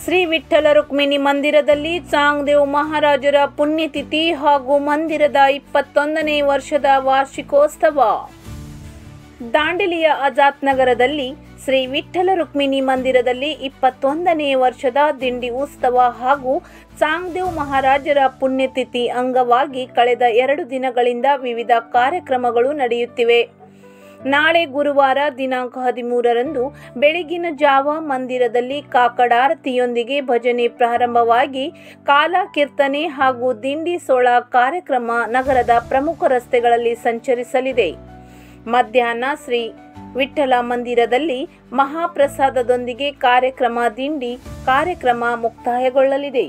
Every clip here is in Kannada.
ಶ್ರೀ ವಿಠ್ಠಲ ರುಕ್ಮಿಣಿ ಮಂದಿರದಲ್ಲಿ ಚಾಂಗ್ದೇವ್ ಮಹಾರಾಜರ ಪುಣ್ಯತಿಥಿ ಹಾಗೂ ಮಂದಿರದ 21ನೇ ವರ್ಷದ ವಾರ್ಷಿಕೋತ್ಸವ. ದಾಂಡೇಲಿಯ ಆಜಾದ್ ನಗರದಲ್ಲಿ ಶ್ರೀ ವಿಠ್ಠಲ ರುಕ್ಮಿಣಿ ಮಂದಿರದಲ್ಲಿ 21ನೇ ವರ್ಷದ ದಿಂಡಿ ಉತ್ಸವ ಹಾಗೂ ಚಾಂಗ್ದೇವ್ ಮಹಾರಾಜರ ಪುಣ್ಯತಿಥಿ ಅಂಗವಾಗಿ ಕಳೆದ 2 ದಿನಗಳಿಂದ ವಿವಿಧ ಕಾರ್ಯಕ್ರಮಗಳು ನಡೆಯುತ್ತಿವೆ. ನಾಳೆ ಗುರುವಾರ ದಿನಾಂಕ 13ರಂದು ಬೆಳಗಿನ ಜಾವ ಮಂದಿರದಲ್ಲಿ ಕಾಕಡಾರತಿಯೊಂದಿಗೆ ಭಜನೆ ಪ್ರಾರಂಭವಾಗಿ ಕಾಲ ಕೀರ್ತನೆ ಹಾಗೂ ದಿಂಡಿ ಸೋಳ ಕಾರ್ಯಕ್ರಮ ನಗರದ ಪ್ರಮುಖ ರಸ್ತೆಗಳಲ್ಲಿ ಸಂಚರಿಸಲಿದೆ. ಮಧ್ಯಾಹ್ನ ಶ್ರೀ ವಿಠ್ಠಲ ಮಂದಿರದಲ್ಲಿ ಮಹಾಪ್ರಸಾದದೊಂದಿಗೆ ಕಾರ್ಯಕ್ರಮ ದಿಂಡಿ ಕಾರ್ಯಕ್ರಮ ಮುಕ್ತಾಯಗೊಳ್ಳಲಿದೆ.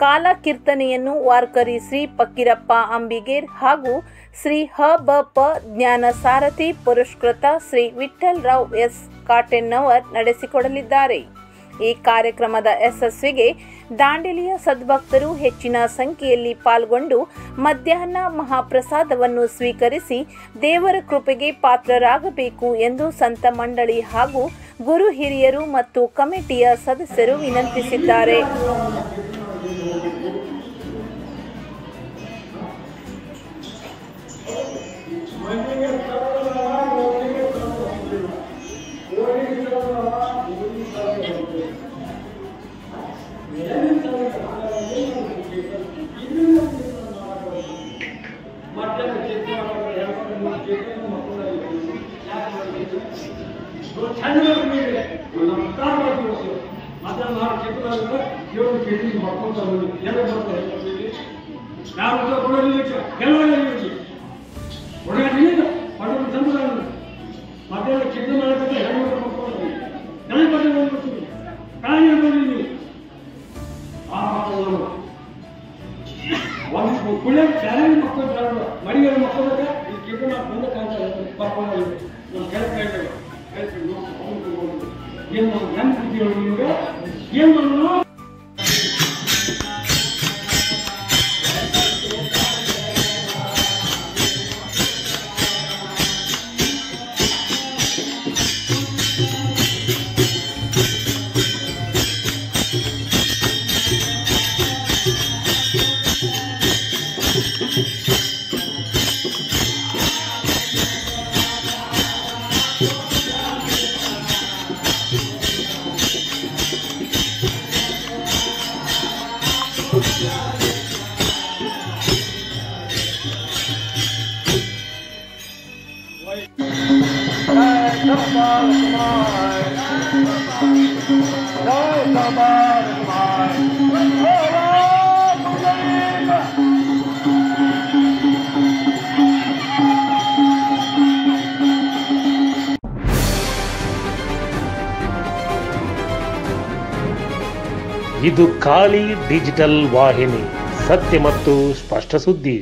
ಕಾಲ ಕೀರ್ತನೆಯನ್ನು ವಾರ್ಕರಿ ಶ್ರೀ ಫಕೀರಪ್ಪ ಅಂಬಿಗೇರ್ ಹಾಗೂ ಶ್ರೀ ಹ.ಬ.ಪ. ಜ್ಞಾನ ಸಾರಥಿ ಪುರಸ್ಕೃತ ಶ್ರೀ ವಿಠ್ಠಲ್ ರಾವ್ ಎಸ್ ಕಾಟೆನ್ನವರ್ ನಡೆಸಿಕೊಡಲಿದ್ದಾರೆ. ಈ ಕಾರ್ಯಕ್ರಮದ ಯಶಸ್ವಿಗೆ ದಾಂಡೇಲಿಯ ಸದ್ಭಕ್ತರು ಹೆಚ್ಚಿನ ಸಂಖ್ಯೆಯಲ್ಲಿ ಪಾಲ್ಗೊಂಡು ಮಧ್ಯಾಹ್ನ ಮಹಾಪ್ರಸಾದವನ್ನು ಸ್ವೀಕರಿಸಿ ದೇವರ ಕೃಪೆಗೆ ಪಾತ್ರರಾಗಬೇಕು ಎಂದು ಸಂತ ಮಂಡಳಿ ಹಾಗೂ ಗುರು ಹಿರಿಯರು ಮತ್ತು ಕಮಿಟಿಯ ಸದಸ್ಯರು ವಿನಂತಿಸಿದ್ದಾರೆ. ಇದು ಖಾಲಿ ಡಿಜಿಟಲ್ ವಾಹಿನಿ, ಸತ್ಯ ಮತ್ತು ಸ್ಪಷ್ಟ ಸುದ್ದಿ.